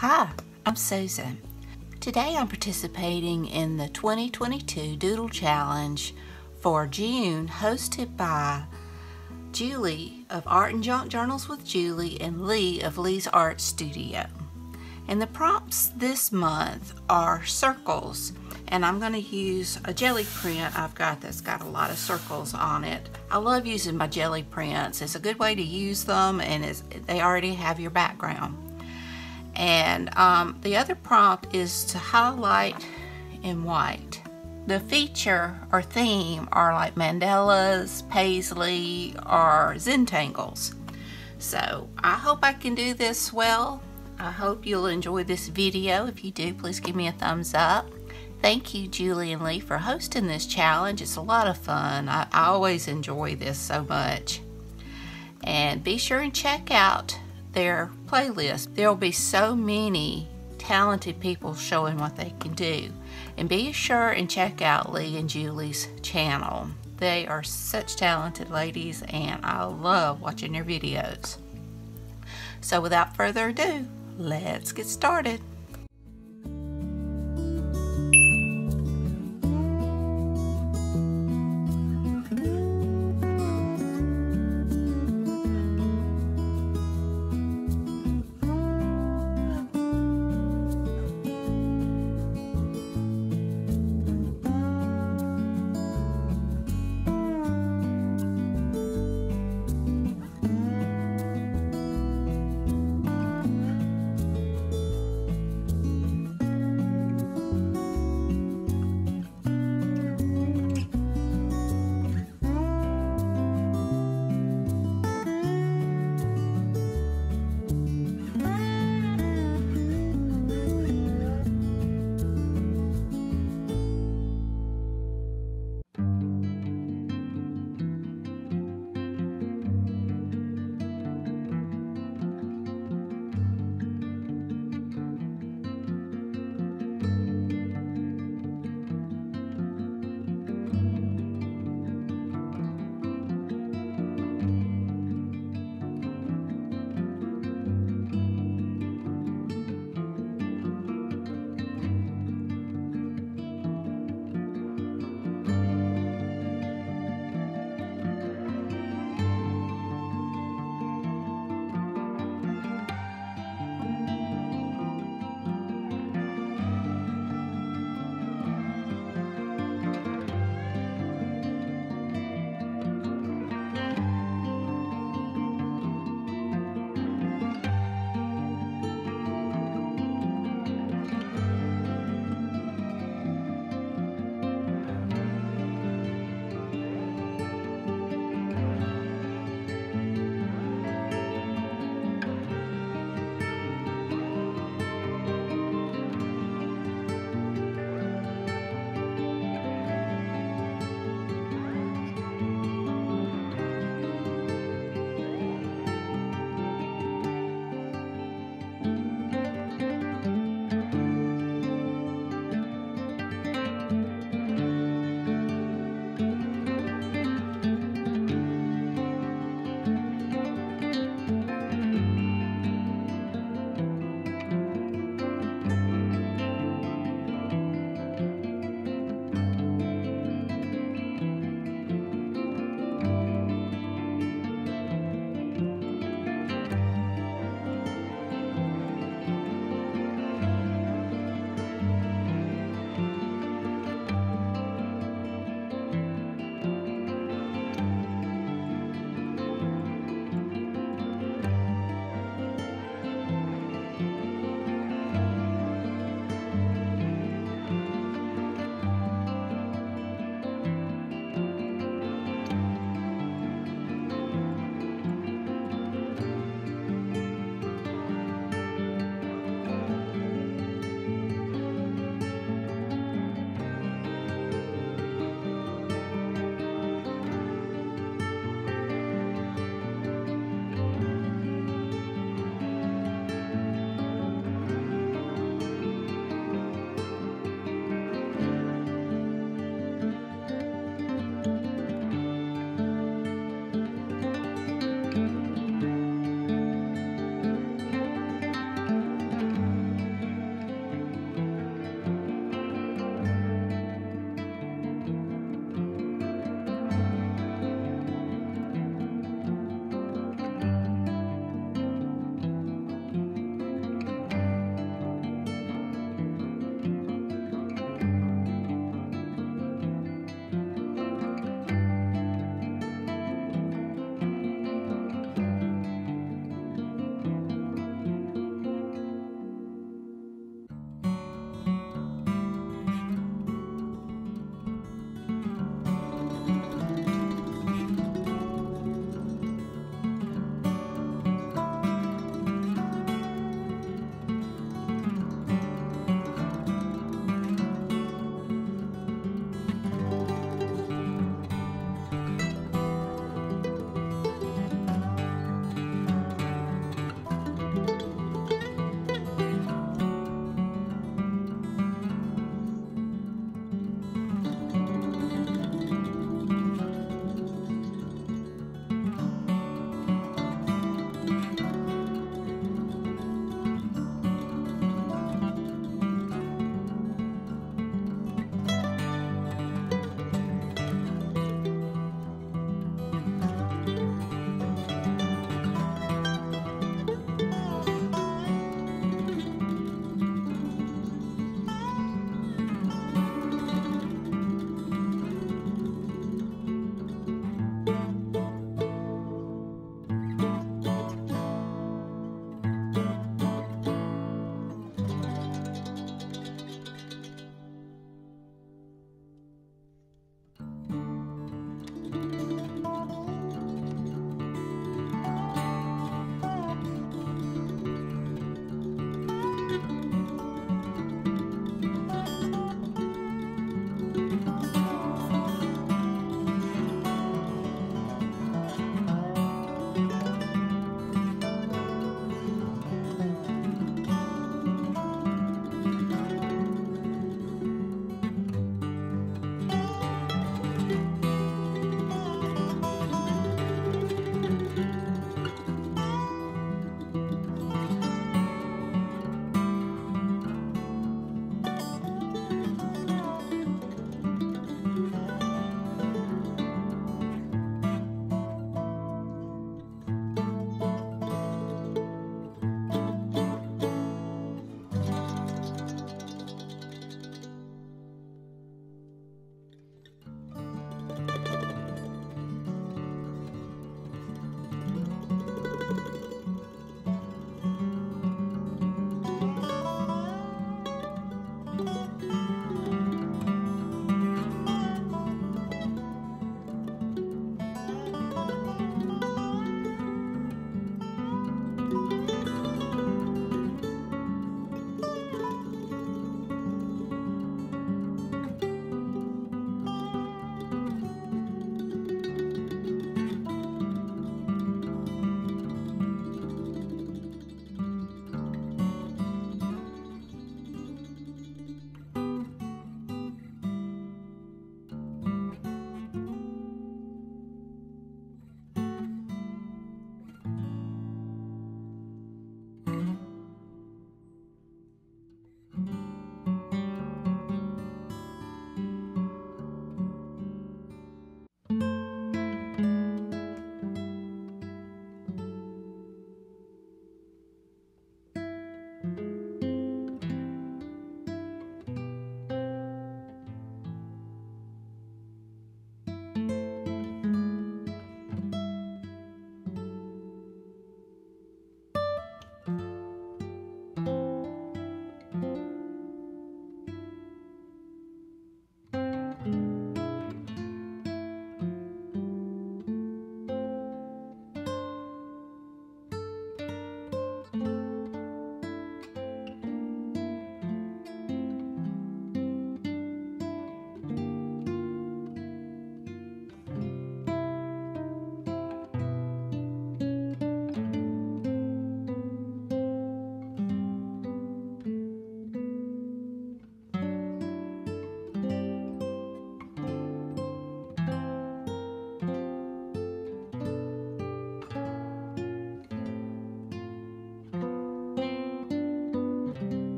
Hi, I'm Susan. Today I'm participating in the 2022 Doodle Challenge for June, hosted by Julie of Art and Junk Journals with Julie and Leigh of Leigh's Art Studio. And the prompts this month are circles, and I'm going to use a jelly print I've got that's got a lot of circles on it. I love using my jelly prints. It's a good way to use them, and they already have your background. And the other prompt is to highlight in white. The feature or theme are like mandalas, paisley, or Zentangles. So I hope I can do this well. I hope you'll enjoy this video. If you do, please give me a thumbs up. Thank you, Julie and Leigh, for hosting this challenge. It's a lot of fun. I always enjoy this so much. And be sure and check out their playlist. There will be so many talented people showing what they can do. And be sure and check out Leigh and Julie's channel. They are such talented ladies, and I love watching their videos. So without further ado, let's get started.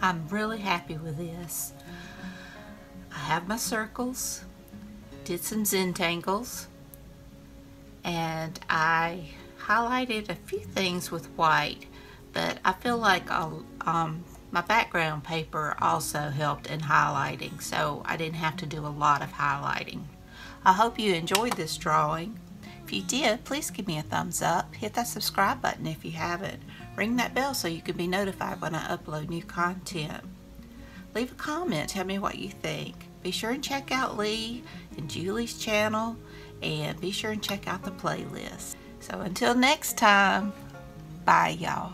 I'm really happy with this. I have my circles, did some Zentangles, and I highlighted a few things with white, but I feel like my background paper also helped in highlighting, so I didn't have to do a lot of highlighting. I hope you enjoyed this drawing. If you did, please give me a thumbs up, hit that subscribe button if you haven't, ring that bell so you can be notified when I upload new content. Leave a comment, tell me what you think. Be sure and check out Leigh and Julie's channel, and be sure and check out the playlist. So until next time, bye y'all.